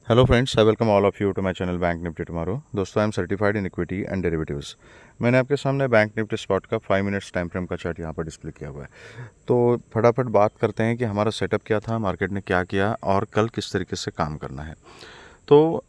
Hello friends, I welcome all of you to my channel bank Nifty tomorrow. दोस्तों, I am certified in equity and derivatives. मैंने आपके सामने bank Nifty spot का 5 minutes time frame का chart यहाँ पर display किया हुआ है। तो फटाफट बात करते हैं कि हमारा सेटअप क्या था, मार्केट ने क्या किया और कल किस तरीके से काम करना है। तो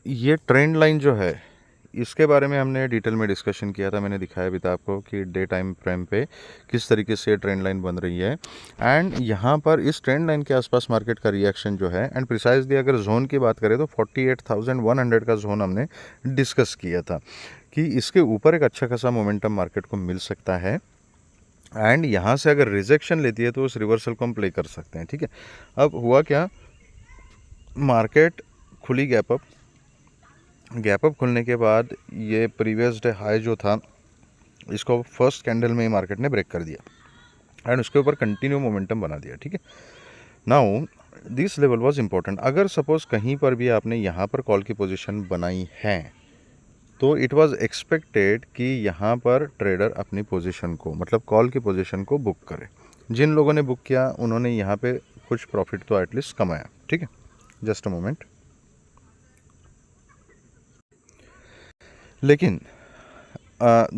ये ट्रेंड लाइन जो है, इसके बारे में हमने डिटेल में डिस्कशन किया था। मैंने दिखाया भी था आपको कि डे टाइम फ्रेम पे किस तरीके से ट्रेंड लाइन बन रही है। एंड यहाँ पर इस ट्रेंड लाइन के आसपास मार्केट का रिएक्शन जो है, एंड प्रिसाइजली अगर जोन की बात करें तो 48,100 का जोन हमने डिस्कस किया था कि इसके ऊपर एक अच्छा खासा मोमेंटम मार्केट को मिल सकता है। एंड यहाँ से अगर रिजेक्शन लेती है तो उस रिवर्सल को हम प्ले कर सकते हैं। ठीक है, अब हुआ क्या, मार्केट खुली गैप अप खुलने के बाद ये प्रीवियस डे हाई जो था, इसको फर्स्ट कैंडल में ही मार्केट ने ब्रेक कर दिया एंड उसके ऊपर कंटिन्यू मोमेंटम बना दिया। ठीक है, now this level was important. अगर सपोज कहीं पर भी आपने यहाँ पर कॉल की पोजीशन बनाई है तो इट वाज एक्सपेक्टेड कि यहाँ पर ट्रेडर अपनी पोजीशन को, मतलब कॉल की पोजीशन को बुक करे। जिन लोगों ने बुक किया उन्होंने यहाँ पे कुछ प्रॉफिट तो एटलीस्ट कमाया। ठीक है, जस्ट अ मोमेंट। लेकिन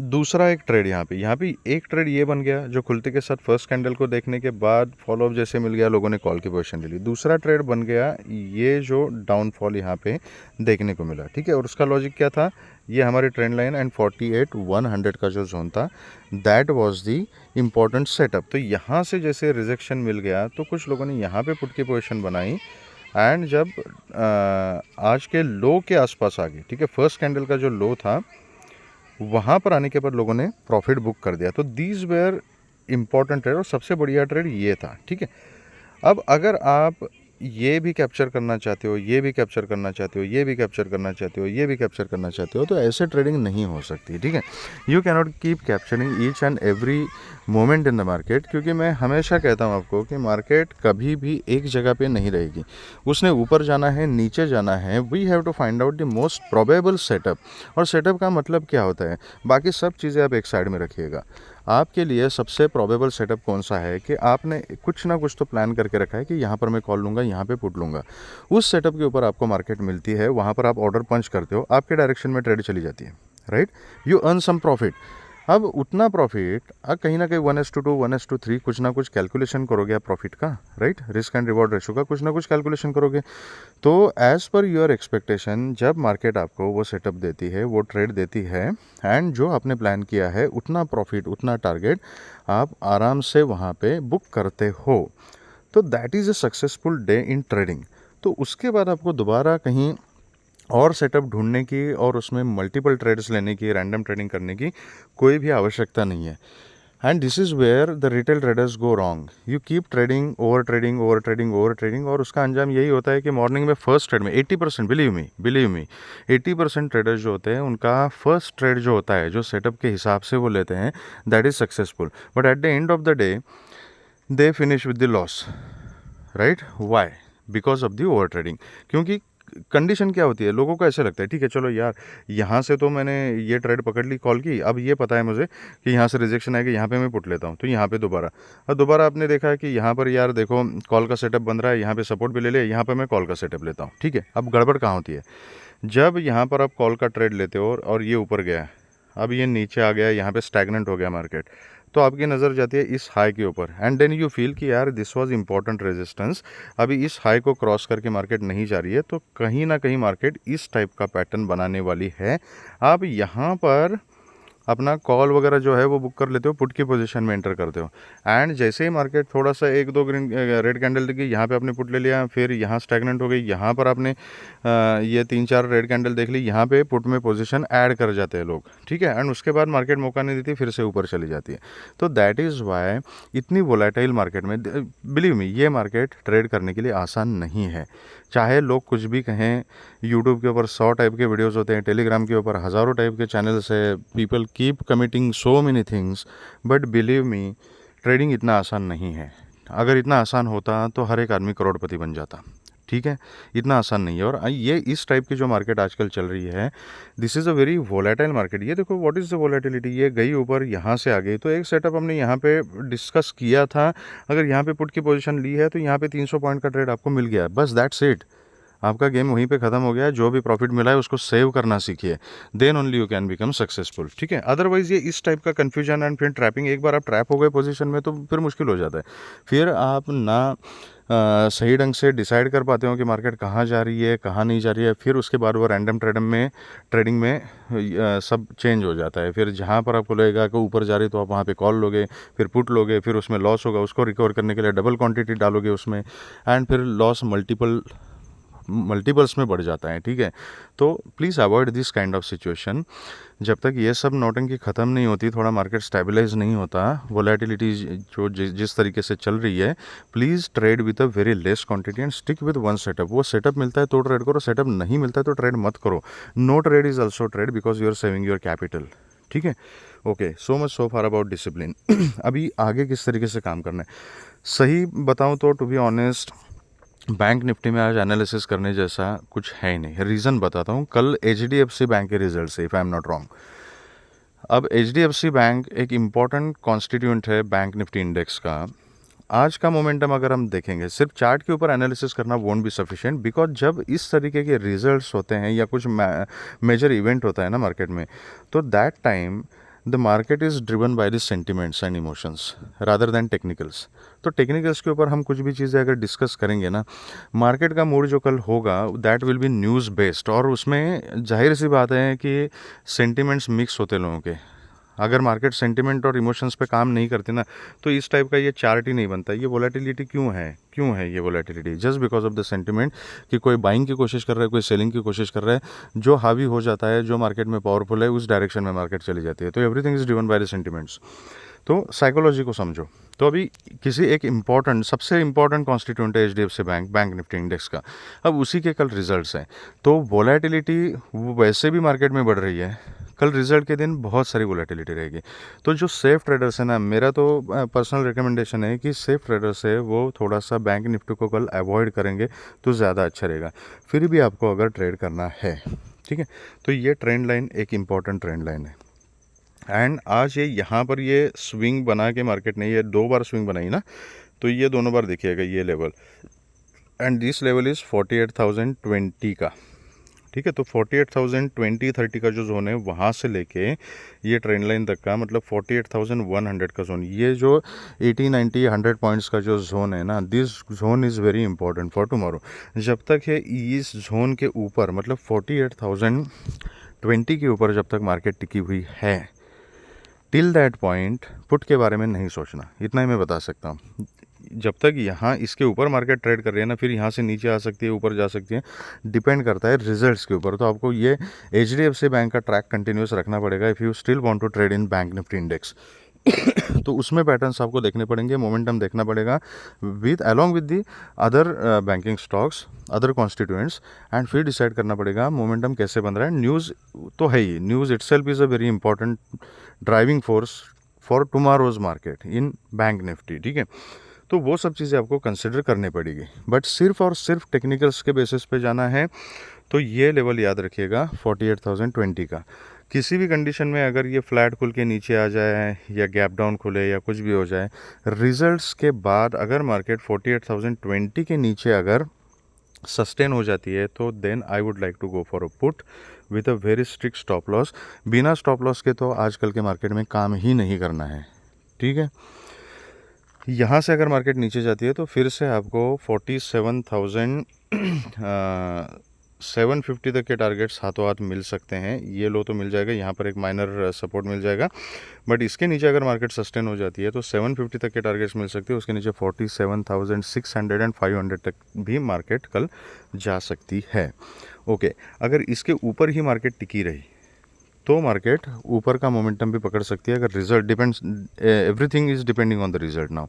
दूसरा एक ट्रेड यहाँ पे एक ट्रेड ये बन गया जो खुलते के साथ फर्स्ट कैंडल को देखने के बाद फॉलोअप जैसे मिल गया, लोगों ने कॉल की पोजीशन ले ली। दूसरा ट्रेड बन गया ये जो डाउनफॉल यहाँ पे देखने को मिला। ठीक है, और उसका लॉजिक क्या था, ये हमारी ट्रेंड लाइन एंड 48,100 का जो जोन था, that was the important setup. तो यहाँ से जैसे रिजेक्शन मिल गया तो कुछ लोगों ने यहाँ पे पुट की पोजीशन बनाई एंड जब आज के लो के आसपास आ गई, ठीक है, फर्स्ट कैंडल का जो लो था वहाँ पर आने के बाद लोगों ने प्रॉफिट बुक कर दिया। तो दीज वेयर इंपॉर्टेंट ट्रेड और सबसे बढ़िया ट्रेड ये था। ठीक है, अब अगर आप ये भी कैप्चर करना चाहते हो, ये भी कैप्चर करना चाहते हो, ये भी कैप्चर करना चाहते हो, ये भी कैप्चर करना चाहते हो, तो ऐसे ट्रेडिंग नहीं हो सकती। ठीक है, you cannot keep capturing each and every moment in the market, क्योंकि मैं हमेशा कहता हूँ आपको कि मार्केट कभी भी एक जगह पे नहीं रहेगी। उसने ऊपर जाना है, नीचे जाना है। We have to find out the most probable setup. और सेटअप का मतलब क्या होता है, बाकी सब चीज़ें आप एक साइड में रखिएगा। आपके लिए सबसे प्रोबेबल सेटअप कौन सा है कि आपने कुछ ना कुछ तो प्लान करके रखा है कि यहाँ पर मैं कॉल लूँगा, यहाँ पे पुट लूँगा। उस सेटअप के ऊपर आपको मार्केट मिलती है, वहाँ पर आप ऑर्डर पंच करते हो, आपके डायरेक्शन में ट्रेड चली जाती है, right. You earn some profit. अब उतना प्रॉफिट कहीं ना कहीं 1:2 1:3 कुछ ना कुछ कैलकुलेशन करोगे आप प्रॉफिट का, right. Risk and reward ratio का कुछ ना कुछ कैलकुलेशन करोगे। तो एज़ पर योर एक्सपेक्टेशन जब मार्केट आपको वो सेटअप देती है, वो ट्रेड देती है, एंड जो आपने प्लान किया है उतना प्रॉफिट, उतना टारगेट आप आराम से वहाँ पे बुक करते हो, तो that is a successful day in trading. तो उसके बाद आपको दोबारा कहीं और सेटअप ढूंढने की और उसमें मल्टीपल ट्रेड्स लेने की, रैंडम ट्रेडिंग करने की कोई भी आवश्यकता नहीं है। And this is where the retail traders go wrong. You keep trading, over trading, over trading, over trading, और उसका अंजाम यही होता है कि मॉर्निंग में फर्स्ट ट्रेड में 80%, बिलीव मी 80% ट्रेडर्स जो होते हैं उनका फर्स्ट ट्रेड जो होता है, जो सेटअप के हिसाब से वो लेते हैं, that is successful. But at the end of the day they finish with the loss, right. Why? Because of the over trading. क्योंकि कंडीशन क्या होती है, लोगों को ऐसे लगता है ठीक है चलो यार, यहाँ से तो मैंने ये ट्रेड पकड़ ली कॉल की, अब ये पता है मुझे कि यहाँ से रिजेक्शन आएगी, यहाँ पे मैं पुट लेता हूँ, तो यहाँ पे दोबारा, और दोबारा आपने देखा है कि यहाँ पर यार देखो कॉल का सेटअप बन रहा है, यहाँ पे सपोर्ट भी ले लिया, यहाँ पे मैं कॉल का सेटअप लेता हूँ। ठीक है, अब गड़बड़ कहाँ होती है, जब यहाँ पर आप कॉल का ट्रेड लेते हो और ये ऊपर गया, अब ये नीचे आ गया, यहाँ पे स्टैग्नेंट हो गया मार्केट, तो आपकी नज़र जाती है इस हाई के ऊपर, एंड देन यू फील कि यार दिस वाज इंपॉर्टेंट रेजिस्टेंस, अभी इस हाई को क्रॉस करके मार्केट नहीं जा रही है, तो कहीं ना कहीं मार्केट इस टाइप का पैटर्न बनाने वाली है। आप यहाँ पर अपना कॉल वगैरह जो है वो बुक कर लेते हो, पुट की पोजीशन में एंटर करते हो, एंड जैसे ही मार्केट थोड़ा सा एक दो ग्रीन रेड कैंडल दिखी, यहाँ पे आपने पुट ले लिया, फिर यहाँ स्टैग्नेंट हो गई, यहाँ पर आपने ये 3-4 रेड कैंडल देख ली, यहाँ पे पुट में पोजीशन ऐड कर जाते हैं लोग। ठीक है, एंड उसके बाद मार्केट मौका नहीं देती, फिर से ऊपर चली जाती है। तो दैट इज़ वाई इतनी वोलेटाइल मार्केट में, बिलीव मी, ये मार्केट ट्रेड करने के लिए आसान नहीं है। चाहे लोग कुछ भी कहें, यूट्यूब के ऊपर 100 टाइप के वीडियोस होते हैं, टेलीग्राम के ऊपर हज़ारों टाइप के चैनल्स है, people keep committing so many things, but believe me trading इतना आसान नहीं है। अगर इतना आसान होता तो हर एक आदमी करोड़पति बन जाता। ठीक है, इतना आसान नहीं है। और ये इस टाइप की जो मार्केट आजकल चल रही है, this is a very volatile market. ये देखो व्हाट इज़ द वोलेटिलिटी, ये गई ऊपर, यहाँ से आ गई, तो एक सेटअप हमने यहाँ पे डिस्कस किया था, अगर यहाँ पे पुट की पोजीशन ली है तो यहाँ पे 300 पॉइंट का ट्रेड आपको मिल गया, बस दैट्स इट। आपका गेम वहीं पे ख़त्म हो गया है। जो भी प्रॉफिट मिला है उसको सेव करना सीखिए, then only you can become successful, ठीक है। अदरवाइज़ ये इस टाइप का कन्फ्यूजन एंड फिर ट्रैपिंग, एक बार आप ट्रैप हो गए पोजीशन में तो फिर मुश्किल हो जाता है। फिर आप ना सही ढंग से डिसाइड कर पाते हो कि मार्केट कहाँ जा रही है कहाँ नहीं जा रही है। फिर उसके बाद वो रैंडम ट्रेडिंग में सब चेंज हो जाता है। फिर जहाँ पर आपको लगेगा कि ऊपर जा रही तो आप वहाँ पे कॉल लोगे, फिर पुट लोगे, फिर उसमें लॉस होगा, उसको रिकवर करने के लिए डबल क्वांटिटी डालोगे उसमें, एंड फिर लॉस मल्टीपल्स में बढ़ जाता है, ठीक है। तो please avoid this kind of situation. जब तक ये सब नौटंकी ख़त्म नहीं होती, थोड़ा मार्केट स्टेबलाइज नहीं होता, वोलेटिलिटी जो जिस तरीके से चल रही है, please trade with a very less quantity and stick with one setup. वो सेटअप मिलता है तो ट्रेड करो, सेटअप नहीं मिलता है तो ट्रेड मत करो। No trade is also trade because you are saving your capital, ठीक है। Okay, so much so far about discipline. अभी आगे किस तरीके से काम करना है, सही बताऊँ तो to be honest bank Nifty में आज एनालिसिस करने जैसा कुछ है ही नहीं। रीज़न बताता हूँ, कल HDFC बैंक के रिजल्ट से, if I am not wrong. अब HDFC बैंक एक इम्पॉर्टेंट कॉन्स्टिट्यूएंट है बैंक निफ्टी इंडेक्स का। आज का मोमेंटम अगर हम देखेंगे, सिर्फ चार्ट के ऊपर एनालिसिस करना वोंट बी सफिशिएंट, बिकॉज जब इस तरीके के रिजल्ट्स होते हैं या कुछ मेजर इवेंट होता है ना मार्केट में, तो that time the market is driven by the sentiments and emotions rather than technicals. तो टेक्निकल्स के ऊपर हम कुछ भी चीज़ें अगर डिस्कस करेंगे ना, मार्केट का मूड जो कल होगा that will be news based, और उसमें जाहिर सी बात है कि सेंटिमेंट्स मिक्स होते लोगों के। अगर मार्केट सेंटिमेंट और इमोशंस पे काम नहीं करती ना, तो इस टाइप का ये चार्ट ही नहीं बनता। ये वोलेटिलिटी क्यों है ये volatility? Just because of the sentiment, कि कोई बाइंग की कोशिश कर रहा है, कोई सेलिंग की कोशिश कर रहा है, जो हावी हो जाता है, जो मार्केट में पावरफुल है, उस डायरेक्शन में मार्केट चली जाती है। तो everything is driven by the sentiments. तो साइकोलॉजी को समझो। तो अभी किसी एक इम्पॉर्टेंट, सबसे इम्पॉर्टेंट कॉन्स्टिट्यूएंट है HDFC बैंक निफ्टी इंडेक्स का। अब उसी के कल रिजल्ट्स हैं, तो वोलेटिलिटी वैसे भी मार्केट में बढ़ रही है, कल रिजल्ट के दिन बहुत सारी वोलेटिलिटी रहेगी। तो जो सेफ ट्रेडर्स है ना, मेरा तो पर्सनल रिकमेंडेशन है कि सेफ ट्रेडर्स है वो थोड़ा सा बैंक निफ्टी को कल अवॉइड करेंगे तो ज़्यादा अच्छा रहेगा, फिर भी आपको अगर ट्रेड करना है, ठीक है। तो ये ट्रेंड लाइन एक इम्पॉर्टेंट ट्रेंड लाइन है। एंड आज ये यहाँ पर ये स्विंग बना के मार्केट ने ये 2 बार स्विंग बनाई ना, तो ये दोनों बार देखिएगा ये level, and this level is 48,020 का, ठीक है। तो 48,020-30 का जो जोन है, वहाँ से लेके ये ट्रेंड लाइन तक का मतलब 48,100 का जोन, ये जो 80, 90, 100 पॉइंट्स का जो जोन है ना, this zone is very important for tomorrow. जब तक है इस जोन के ऊपर, मतलब 48,020 के ऊपर जब तक मार्केट टिकी हुई है, टिल दैट पॉइंट पुट के बारे में नहीं सोचना, इतना ही मैं बता सकता हूँ। जब तक यहाँ इसके ऊपर मार्केट ट्रेड कर रही है ना, फिर यहाँ से नीचे आ सकती है, ऊपर जा सकती है, डिपेंड करता है रिजल्ट्स के ऊपर। तो आपको ये HDFC बैंक का ट्रैक कंटिन्यूस रखना पड़ेगा if you still want to trade in bank Nifty index. तो उसमें पैटर्न्स आपको देखने पड़ेंगे, मोमेंटम देखना पड़ेगा with along with the other banking stocks, other constituents, and फिर डिसाइड करना पड़ेगा मोमेंटम कैसे बन रहा है। न्यूज़ तो है ही, news itself is a very important driving force for tomorrow's market in bank Nifty, ठीक है। तो वो सब चीज़ें आपको कंसिडर करनी पड़ेगी, बट सिर्फ और सिर्फ टेक्निकल्स के बेसिस पे जाना है। तो ये लेवल याद रखिएगा 48,020 का। किसी भी कंडीशन में अगर ये फ्लैट खुल के नीचे आ जाए या गैप डाउन खुले या कुछ भी हो जाए, रिजल्ट्स के बाद अगर मार्केट 48,020 के नीचे अगर सस्टेन हो जाती है, तो then I would like to go for a put with a very strict stop loss. बिना स्टॉप लॉस के तो आजकल के मार्केट में काम ही नहीं करना है, ठीक है। यहाँ से अगर मार्केट नीचे जाती है तो फिर से आपको 47,750 तक के टारगेट्स हाथों हाथ मिल सकते हैं। ये लो तो मिल जाएगा, यहाँ पर एक माइनर सपोर्ट मिल जाएगा, बट इसके नीचे अगर मार्केट सस्टेन हो जाती है तो 750 तक के टारगेट्स मिल सकते हैं। उसके नीचे 47,600 एंड 500 तक भी मार्केट कल जा सकती है। ओके, अगर इसके ऊपर ही मार्केट टिकी रही तो मार्केट ऊपर का मोमेंटम भी पकड़ सकती है। अगर result depends, everything is depending on the result now.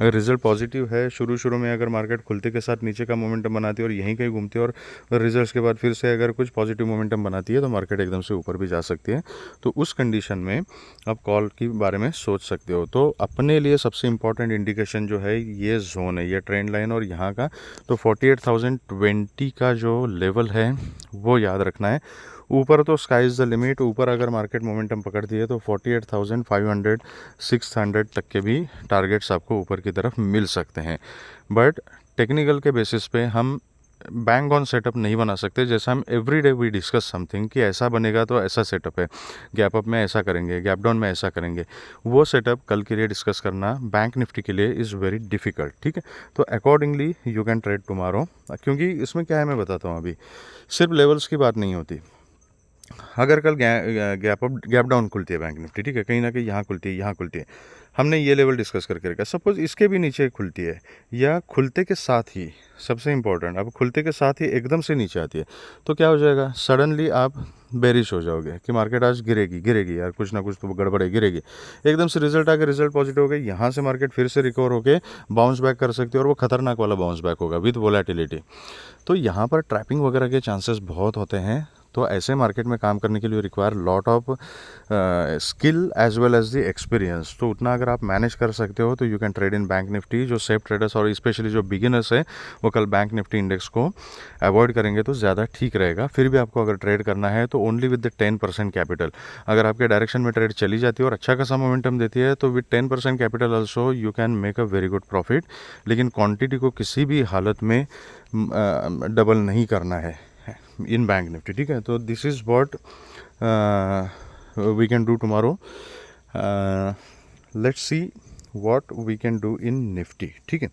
अगर रिजल्ट पॉजिटिव है, शुरू में अगर मार्केट खुलते के साथ नीचे का मोमेंटम बनाती है और यहीं कहीं घूमती है, और रिजल्ट्स के बाद फिर से अगर कुछ पॉजिटिव मोमेंटम बनाती है, तो मार्केट एकदम से ऊपर भी जा सकती है। तो उस कंडीशन में आप कॉल के बारे में सोच सकते हो। तो अपने लिए सबसे इंपॉर्टेंट इंडिकेशन जो है ये जोन है, ये ट्रेंड लाइन और यहाँ का। तो 48,020 का जो लेवल है वो याद रखना है। ऊपर तो स्काई इज़ द लिमिट, ऊपर अगर मार्केट मोमेंटम पकड़ती है तो 48,500 600 तक के भी टारगेट्स आपको ऊपर की तरफ मिल सकते हैं। बट टेक्निकल के बेसिस पे हम बैंग ऑन सेटअप नहीं बना सकते। जैसा हम every day we discuss something कि ऐसा बनेगा तो ऐसा सेटअप है, गैप अप में ऐसा करेंगे, गैप डाउन में ऐसा करेंगे, वो सेटअप कल के लिए डिस्कस करना बैंक निफ्टी के लिए इज़ वेरी डिफ़िकल्ट। ठीक है, तो accordingly you can trade tomorrow, क्योंकि इसमें क्या है मैं बताता हूँ। अभी सिर्फ लेवल्स की बात नहीं होती। अगर कल गैप अप गैप डाउन खुलती है बैंक निफ्टी, ठीक है, कहीं ना कहीं यहाँ खुलती है, यहाँ खुलती है, हमने ये लेवल डिस्कस करके रखा, सपोज इसके भी नीचे खुलती है या खुलते के साथ ही, सबसे इंपॉर्टेंट, अब खुलते के साथ ही एकदम से नीचे आती है तो क्या हो जाएगा, सडनली आप बेरिश हो जाओगे कि मार्केट आज गिरेगी यार, कुछ ना कुछ तो गड़बड़ है, गिरेगी। एकदम से रिजल्ट आ गया, रिजल्ट पॉजिटिव हो गई, यहाँ से मार्केट फिर से रिकवर होकर बाउंस बैक कर सकती है और वो खतरनाक वाला बाउंस बैक होगा विद वोलेटिलिटी। तो यहाँ पर ट्रैपिंग वगैरह के चांसेस बहुत होते हैं। तो ऐसे मार्केट में काम करने के लिए require lot of skill as well as the experience. तो उतना अगर आप मैनेज कर सकते हो तो you can trade in bank Nifty. जो सेफ ट्रेडर्स और स्पेशली जो बिगिनर्स है वो कल बैंक निफ्टी इंडेक्स को अवॉइड करेंगे तो ज़्यादा ठीक रहेगा। फिर भी आपको अगर ट्रेड करना है तो ओनली विद द 10% कैपिटल। अगर आपके डायरेक्शन में ट्रेड चली जाती है और अच्छा खासा मोमेंटम देती है तो with 10% capital also you can make a very good profit. लेकिन क्वान्टिटी को किसी भी हालत में डबल नहीं करना है इन बैंक निफ्टी। ठीक है, तो this is what we can do tomorrow. Let's see what we can do in Nifty. ठीक है,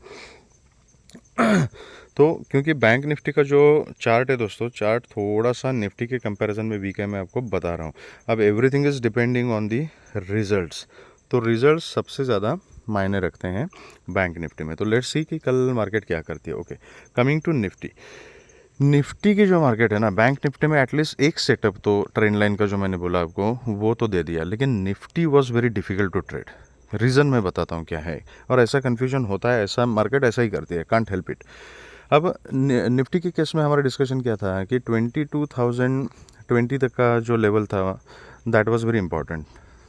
तो क्योंकि बैंक निफ्टी का जो चार्ट है दोस्तों, चार्ट थोड़ा सा निफ्टी के कंपैरिजन में वीक है, मैं आपको बता रहा हूँ। अब everything is depending on the results, तो रिजल्ट्स सबसे ज़्यादा मायने रखते हैं बैंक निफ्टी में। तो लेट्स सी कि कल मार्केट क्या करती है। Okay, coming to Nifty. Nifty की जो मार्केट है ना, बैंक निफ्टी में एटलीस्ट एक सेटअप तो ट्रेंड लाइन का जो मैंने बोला आपको वो तो दे दिया, लेकिन Nifty was very difficult to trade. Reason मैं बताता हूँ क्या है, और ऐसा कन्फ्यूजन होता है, ऐसा मार्केट ऐसा ही करती है, कांट हेल्प इट। अब निफ्टी के केस में हमारा डिस्कशन क्या था कि 22,020 तक का जो लेवल था दैट वाज वेरी इंपॉर्टेंट।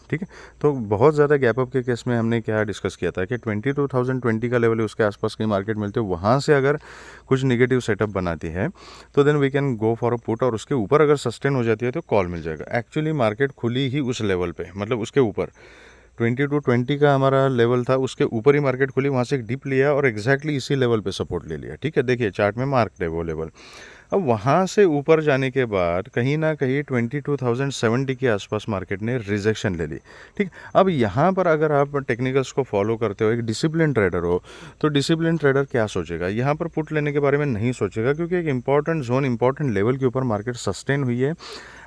ठीक है, तो बहुत ज़्यादा गैप अप के केस में हमने क्या डिस्कस किया था कि 22,020 का लेवल है, उसके आसपास कहीं मार्केट मिलती है, वहाँ से अगर कुछ निगेटिव सेटअप बनाती है तो then we can go for a put, और उसके ऊपर अगर सस्टेन हो जाती है तो कॉल मिल जाएगा। एक्चुअली मार्केट खुली ही उस लेवल पे, मतलब उसके ऊपर 2220 का हमारा लेवल था, उसके ऊपर ही मार्केट खुली, वहाँ से एक डिप लिया और एग्जैक्टली इसी लेवल पे सपोर्ट ले लिया। ठीक है, देखिए चार्ट में मार्क है वो लेवल। अब वहाँ से ऊपर जाने के बाद कहीं ना कहीं 22,070 के आसपास मार्केट ने रिजेक्शन ले ली। ठीक, अब यहाँ पर अगर आप टेक्निकल्स को फॉलो करते हो, एक डिसिप्लिन ट्रेडर हो, तो डिसिप्लिन ट्रेडर क्या सोचेगा, यहाँ पर पुट लेने के बारे में नहीं सोचेगा, क्योंकि एक इंपॉर्टेंट जोन, इंपॉर्टेंट लेवल के ऊपर मार्केट सस्टेन हुई है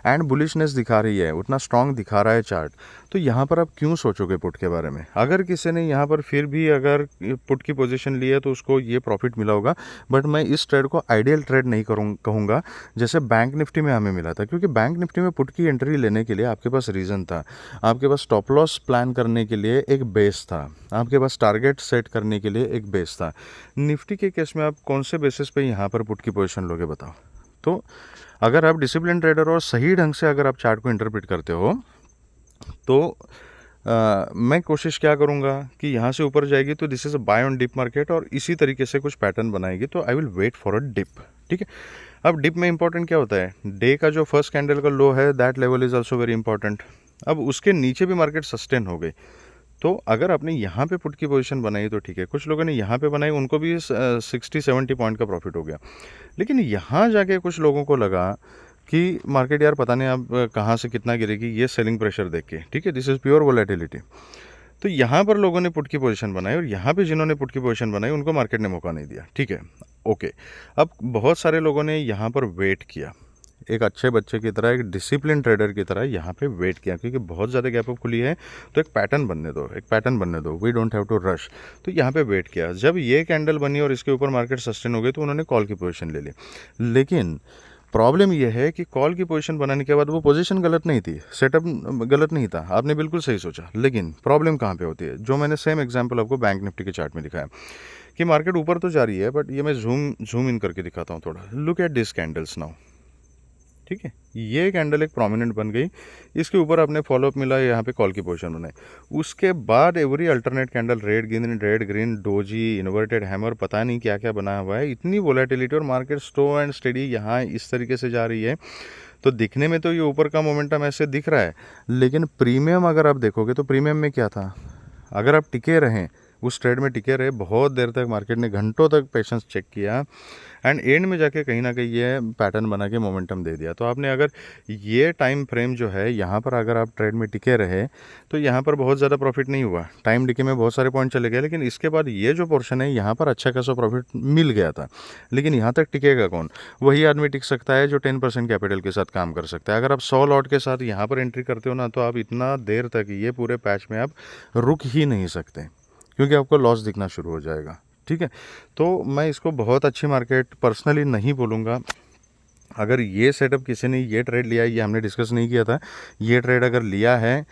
एंड बुलिशनेस दिखा रही है, उतना स्ट्रांग दिखा रहा है चार्ट। तो यहाँ पर आप क्यों सोचोगे पुट के बारे में। अगर किसी ने यहाँ पर फिर भी अगर पुट की पोजीशन ली है तो उसको ये प्रॉफिट मिला होगा, बट मैं इस ट्रेड को आइडियल ट्रेड नहीं कहूँगा जैसे बैंक निफ्टी में हमें मिला था। क्योंकि बैंक निफ्टी में पुट की एंट्री लेने के लिए आपके पास रीज़न था, आपके पास स्टॉप लॉस प्लान करने के लिए एक बेस था, आपके पास टारगेट सेट करने के लिए एक बेस था। निफ्टी के केस में आप कौन से बेसिस पे यहाँ पर पुट की पोजीशन लोगे बताओ। तो अगर आप डिसिप्लिन ट्रेडर और सही ढंग से अगर आप चार्ट को इंटरप्रेट करते हो तो मैं कोशिश क्या करूँगा कि यहाँ से ऊपर जाएगी तो this is a buy on dip market, और इसी तरीके से कुछ पैटर्न बनाएगी तो I will wait for a dip. ठीक है, अब डिप में इंपॉर्टेंट क्या होता है, डे का जो फर्स्ट कैंडल का लो है that level is also very important. अब उसके नीचे भी मार्केट सस्टेन हो गई, तो अगर आपने यहाँ पे पुट की पोजीशन बनाई तो ठीक है, कुछ लोगों ने यहाँ पे बनाई, उनको भी 60-70 पॉइंट का प्रॉफिट हो गया। लेकिन यहाँ जाके कुछ लोगों को लगा कि मार्केट यार पता नहीं अब कहाँ से कितना गिरेगी, ये सेलिंग प्रेशर देख के। ठीक है, दिस इज़ प्योर वोलेटिलिटी। तो यहाँ पर लोगों ने पुट की पोजीशन बनाई, और यहाँ पे जिन्होंने पुट की पोजीशन बनाई उनको मार्केट ने मौका नहीं दिया। ठीक है, ओके। अब बहुत सारे लोगों ने यहाँ पर वेट किया, एक अच्छे बच्चे की तरह, एक डिसिप्लिन ट्रेडर की तरह यहाँ पे वेट किया, क्योंकि बहुत ज़्यादा गैप अप खुली है तो एक पैटर्न बनने दो, we don't have to rush. तो यहाँ पे वेट किया, जब ये कैंडल बनी और इसके ऊपर मार्केट सस्टेन हो गई तो उन्होंने कॉल की पोजीशन ले ली। लेकिन प्रॉब्लम यह है कि कॉल की पोजीशन बनाने के बाद वो पोजीशन गलत नहीं थी, सेटअप गलत नहीं था, आपने बिल्कुल सही सोचा। लेकिन प्रॉब्लम कहाँ पे होती है, जो मैंने सेम एग्जांपल आपको बैंक निफ्टी के चार्ट में दिखाया कि मार्केट ऊपर तो जा रही है, बट ये मैं जूम इन करके दिखाता हूँ थोड़ा। Look at this candles now. ठीक है, ये कैंडल एक प्रोमिनेंट बन गई, इसके ऊपर आपने फॉलोअप मिला, यहाँ पे कॉल की पोजीशन बनाई। उसके बाद every alternate candle red green doji inverted hammer, पता नहीं क्या क्या बना हुआ है, इतनी वोलेटिलिटी, और मार्केट स्लो एंड स्टेडी यहाँ इस तरीके से जा रही है। तो दिखने में तो ये ऊपर का मोमेंटम ऐसे दिख रहा है, लेकिन प्रीमियम अगर आप देखोगे तो प्रीमियम में क्या था, अगर आप टिके रहें उस ट्रेड में टिके रहे, बहुत देर तक मार्केट ने घंटों तक पेशेंस चेक किया एंड एंड में जाके कहीं ना कहीं ये पैटर्न बना के मोमेंटम दे दिया। तो आपने अगर ये टाइम फ्रेम जो है यहाँ पर अगर आप ट्रेड में टिके रहे तो यहाँ पर बहुत ज़्यादा प्रॉफिट नहीं हुआ, टाइम डिके में बहुत सारे पॉइंट चले गए, लेकिन इसके बाद ये जो पोर्शन है यहाँ पर अच्छा खासा प्रॉफिट मिल गया था। लेकिन यहाँ तक टिकेगा कौन? वही आदमी टिक सकता है जो 10% कैपिटल के साथ काम कर सकता है। अगर आप 100 लॉट के साथ यहाँ पर एंट्री करते हो ना, तो आप इतना देर तक ये पूरे पैच में आप रुक ही नहीं सकते, क्योंकि आपको लॉस दिखना शुरू हो जाएगा। ठीक है, तो मैं इसको बहुत अच्छी मार्केट पर्सनली नहीं बोलूँगा। अगर ये सेटअप किसी ने ये ट्रेड लिया है, ये हमने डिस्कस नहीं किया था, ये ट्रेड अगर लिया है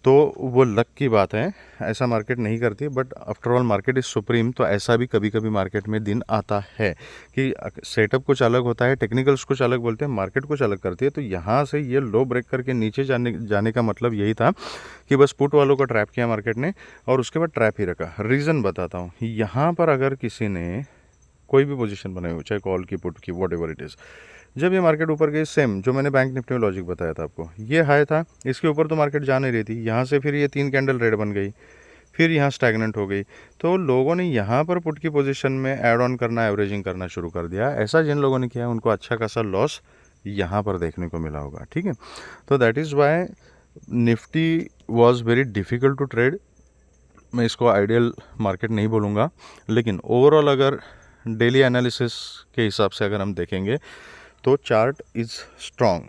तो वो लक की बात है, ऐसा मार्केट नहीं करती। But after all market is supreme, तो ऐसा भी कभी कभी मार्केट में दिन आता है कि सेटअप कुछ अलग होता है, टेक्निकल्स कुछ अलग बोलते हैं, मार्केट कुछ अलग करती है। तो यहाँ से ये लो ब्रेक करके नीचे जाने का मतलब यही था कि बस पुट वालों को ट्रैप किया मार्केट ने और उसके बाद ट्रैप ही रखा। रीज़न बताता हूँ, यहाँ पर अगर किसी ने कोई भी पोजीशन बनाई हो, चाहे कॉल की, पुट की, वॉट एवर इट इज़, जब ये मार्केट ऊपर गई, सेम जो मैंने बैंक निफ्टी में लॉजिक बताया था आपको, ये हाई था, इसके ऊपर तो मार्केट जा नहीं रही थी, यहाँ से फिर ये 3 कैंडल रेड बन गई, फिर यहाँ स्टैग्नेंट हो गई। तो लोगों ने यहाँ पर पुट की पोजीशन में ऐड ऑन करना, एवरेजिंग करना शुरू कर दिया। ऐसा जिन लोगों ने किया उनको अच्छा खासा लॉस यहाँ पर देखने को मिला होगा। ठीक है, तो that is why Nifty was very difficult to trade. मैं इसको आइडियल मार्केट नहीं बोलूँगा, लेकिन ओवरऑल अगर डेली एनालिसिस के हिसाब से अगर हम देखेंगे तो चार्ट इज़ स्ट्रॉन्ग।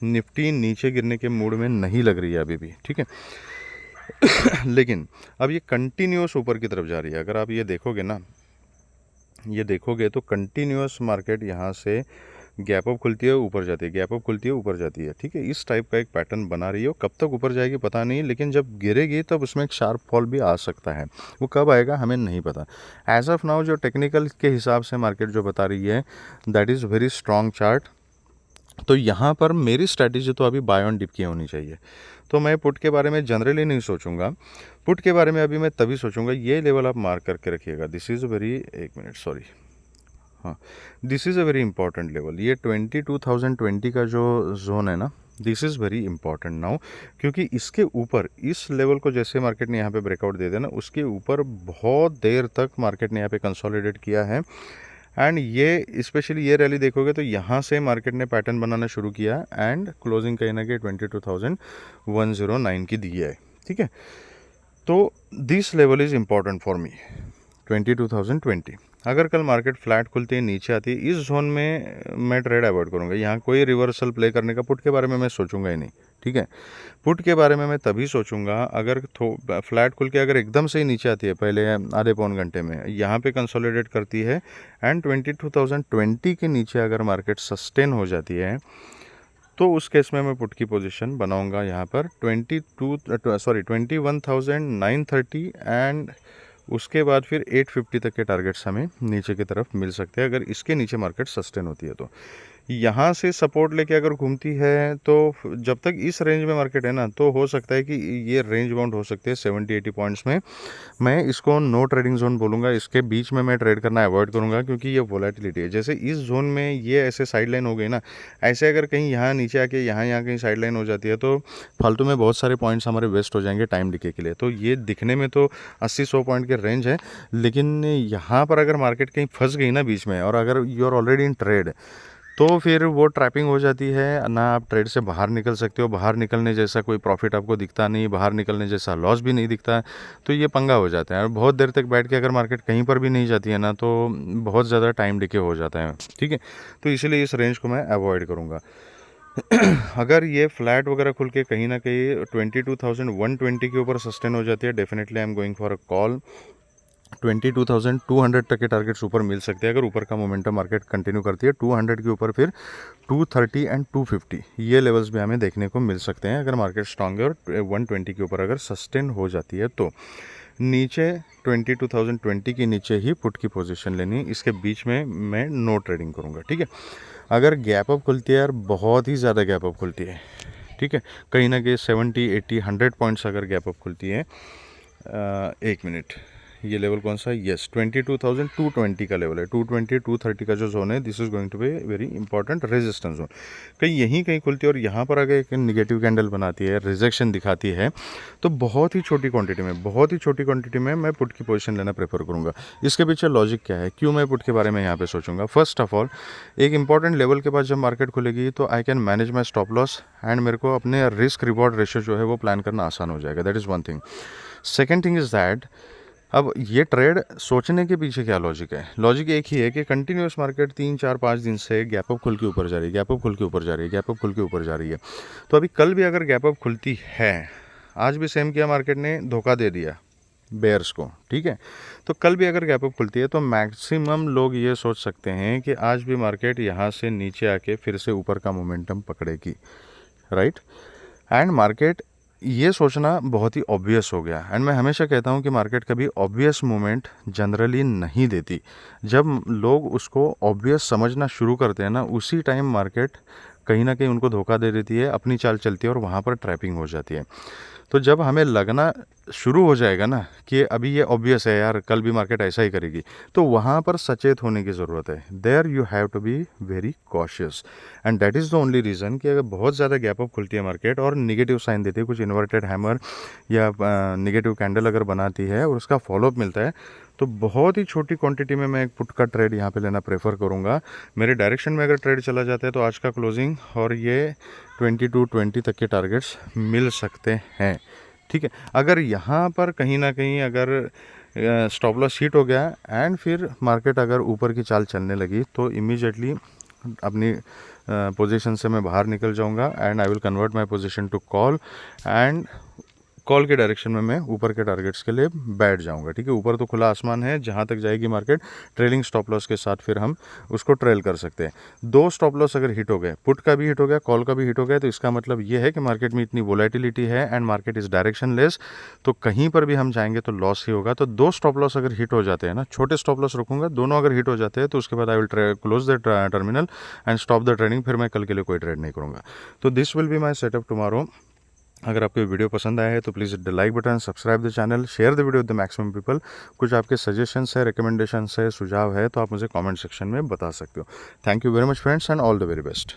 निफ्टी नीचे गिरने के मूड में नहीं लग रही है अभी भी। ठीक है लेकिन अब ये कंटिन्यूस ऊपर की तरफ जा रही है। अगर आप ये देखोगे ना, ये देखोगे तो कंटिन्यूस मार्केट यहाँ से गैप अप खुलती है, ऊपर जाती है, गैप अप खुलती है, ऊपर जाती है। ठीक है, इस टाइप का एक पैटर्न बना रही है। कब तक ऊपर जाएगी पता नहीं, लेकिन जब गिरेगी तब उसमें एक शार्प फॉल भी आ सकता है। वो कब आएगा हमें नहीं पता। एज ऑफ नाउ जो टेक्निकल के हिसाब से मार्केट जो बता रही है, that is very strong chart. तो यहाँ पर मेरी स्ट्रैटेजी तो अभी बाय ऑन डिप की होनी चाहिए। तो मैं पुट के बारे में जनरली नहीं सोचूंगा, पुट के बारे में अभी मैं तभी सोचूंगा, ये लेवल आप मार्क करके रखिएगा। दिस इज़ वेरी, एक मिनट सॉरी, हाँ, this is a very important level. ये 2020 का जो जोन है ना, this is very important now, क्योंकि इसके ऊपर इस लेवल को जैसे मार्केट ने यहाँ पे ब्रेकआउट दे दिया ना, उसके ऊपर बहुत देर तक मार्केट ने यहाँ पे कंसोलिडेट किया है। एंड ये स्पेशली ये रैली देखोगे तो यहाँ से मार्केट ने पैटर्न बनाना शुरू किया एंड क्लोजिंग कहीं ना कहीं 22,109 की दी है। ठीक है, तो this level is important for me, 22,020। अगर कल मार्केट फ्लैट खुलती है, नीचे आती है, इस जोन में मैं ट्रेड अवॉइड करूँगा। यहाँ कोई रिवर्सल प्ले करने का पुट के बारे में मैं सोचूंगा ही नहीं। ठीक है, पुट के बारे में मैं तभी सोचूंगा अगर फ्लैट खुल के अगर एकदम से ही नीचे आती है, पहले आधे पौन घंटे में यहाँ पे कंसोलिडेट करती है एंड 22,020 के नीचे अगर मार्केट सस्टेन हो जाती है, तो उस केस में मैं पुट की पोजीशन बनाऊंगा यहाँ पर 21,930 एंड उसके बाद फिर 850 तक के टारगेट्स हमें नीचे की तरफ मिल सकते हैं अगर इसके नीचे मार्केट सस्टेन होती है। तो यहाँ से सपोर्ट लेके अगर घूमती है तो जब तक इस रेंज में मार्केट है ना, तो हो सकता है कि ये रेंज बाउंड हो सकते हैं 70-80 पॉइंट्स में। मैं इसको नो ट्रेडिंग जोन बोलूँगा, इसके बीच में मैं ट्रेड करना अवॉइड करूँगा, क्योंकि ये वोलेटिलिटी है। जैसे इस जोन में ये ऐसे साइड लाइन हो गई ना, ऐसे अगर कहीं यहाँ नीचे आके यहाँ कहीं साइड लाइन हो जाती है तो फालतू में बहुत सारे पॉइंट्स हमारे वेस्ट हो जाएंगे टाइम डिके के लिए। तो ये दिखने में तो 80-100 पॉइंट के रेंज है, लेकिन यहाँ पर अगर मार्केट कहीं फंस गई ना बीच में, और अगर you are already in trade, तो फिर वो ट्रैपिंग हो जाती है ना। आप ट्रेड से बाहर निकल सकते हो, बाहर निकलने जैसा कोई प्रॉफिट आपको दिखता नहीं, बाहर निकलने जैसा लॉस भी नहीं दिखता, तो ये पंगा हो जाता है। और बहुत देर तक बैठ के अगर मार्केट कहीं पर भी नहीं जाती है ना, तो बहुत ज़्यादा टाइम डिके हो जाता है। ठीक है, तो इसीलिए इस रेंज को मैं अवॉइड करूँगा। अगर ये फ्लैट वगैरह खुल के कहीं ना कहीं 22,120 के ऊपर सस्टेन हो जाती है, definitely I am going for a call. 22,200 तक के टारगेट्स ऊपर मिल सकते हैं अगर ऊपर का मोमेंटम मार्केट कंटिन्यू करती है। 200 के ऊपर फिर 230 एंड 250 ये लेवल्स भी हमें देखने को मिल सकते हैं अगर मार्केट स्ट्रांग है और 120 के ऊपर अगर सस्टेन हो जाती है। तो नीचे 22,020 के नीचे ही पुट की पोजीशन लेनी, इसके बीच में मैं नो ट्रेडिंग करूँगा। ठीक है, अगर गैप अप खुलती है यार, बहुत ही ज़्यादा गैप अप खुलती है, ठीक है, कहीं ना कहीं 70, 80, 100 पॉइंट्स अगर गैप अप खुलती है, एक मिनट, ये लेवल कौन सा है, यस 22,220 का लेवल है, 220 230 का जो जोन है, this is going to be very important resistance zone. कहीं यहीं कहीं खुलती है और यहाँ पर अगर एक निगेटिव कैंडल बनाती है, रिजेक्शन दिखाती है, तो बहुत ही छोटी क्वांटिटी में मैं पुट की पोजीशन लेना प्रेफर करूँगा। इसके पीछे लॉजिक क्या है, क्यों मैं पुट के बारे में यहाँ पे सोचूंगा। फर्स्ट ऑफ ऑल, एक इंपॉर्टेंट लेवल के बाद जब मार्केट खुलेगी तो I can manage my stop loss and मेरे को अपने रिस्क रिवॉर्ड रेशियो जो है वो प्लान करना आसान हो जाएगा। That is one thing. Second thing is that, अब ये ट्रेड सोचने के पीछे क्या लॉजिक है, लॉजिक एक ही है कि कंटिन्यूस मार्केट 3 4 5 दिन से गैप अप खुल के ऊपर जा रही है, गैप अप खुल के ऊपर जा रही है, गैप अप खुल के ऊपर जा रही है। तो अभी कल भी अगर गैप अप खुलती है, आज भी सेम किया, मार्केट ने धोखा दे दिया बेयर्स को, ठीक है, तो कल भी अगर गैप अप खुलती है तो मैक्सिमम लोग ये सोच सकते हैं कि आज भी मार्केट यहाँ से नीचे आके फिर से ऊपर का मोमेंटम पकड़ेगी, राइट। एंड मार्केट ये सोचना बहुत ही ऑब्वियस हो गया। एंड मैं हमेशा कहता हूँ कि मार्केट कभी ऑब्वियस मूवमेंट जनरली नहीं देती। जब लोग उसको ऑब्वियस समझना शुरू करते हैं ना, उसी टाइम मार्केट कहीं ना कहीं उनको धोखा दे देती है, अपनी चाल चलती है और वहाँ पर ट्रैपिंग हो जाती है। तो जब हमें लगना शुरू हो जाएगा ना कि अभी ये ऑब्वियस है यार, कल भी मार्केट ऐसा ही करेगी, तो वहाँ पर सचेत होने की ज़रूरत है। There you have to be very cautious and that is the only reason कि अगर बहुत ज़्यादा गैप अप खुलती है मार्केट और निगेटिव साइन देती है, कुछ इन्वर्टेड हैमर या निगेटिव कैंडल अगर बनाती है और उसका फॉलोअप मिलता है, तो बहुत ही छोटी क्वांटिटी में मैं एक पुट का ट्रेड यहाँ पे लेना प्रेफर करूँगा। मेरे डायरेक्शन में अगर ट्रेड चला जाता है तो आज का क्लोजिंग और ये 2220 तक के टारगेट्स मिल सकते हैं, ठीक है। अगर यहाँ पर कहीं ना कहीं अगर स्टॉप लॉस हिट हो गया एंड फिर मार्केट अगर ऊपर की चाल चलने लगी तो इमीडिएटली अपनी पोजीशन से मैं बाहर निकल जाऊंगा and I will convert my position to call and call के डायरेक्शन में मैं ऊपर के टारगेट्स के लिए बैठ जाऊंगा, ठीक है। ऊपर तो खुला आसमान है, जहां तक जाएगी मार्केट ट्रेलिंग स्टॉप लॉस के साथ फिर हम उसको ट्रेल कर सकते हैं। 2 स्टॉप लॉस अगर हिट हो गए, पुट का भी हिट हो गया, कॉल का भी हिट हो गया, तो इसका मतलब ये है कि मार्केट में इतनी वोलेटिलिटी है and market is direction less, तो कहीं पर भी हम जाएंगे तो लॉस ही होगा। तो 2 स्टॉप लॉस अगर हिट हो जाते हैं ना, छोटे स्टॉप लॉस रखूंगा, दोनों अगर हिट हो जाते हैं तो उसके बाद I will close the terminal and stop the trading, फिर मैं कल के लिए कोई ट्रेड नहीं करूँगा। तो this will be my setup tomorrow. अगर आपको वीडियो पसंद आया है तो please the like button, subscribe the channel, share the video with the maximum people. कुछ आपके सजेशंस है, रिकमेंडेशंस है, सुझाव है तो आप मुझे कमेंट सेक्शन में बता सकते हो। Thank you very much friends and all the very best.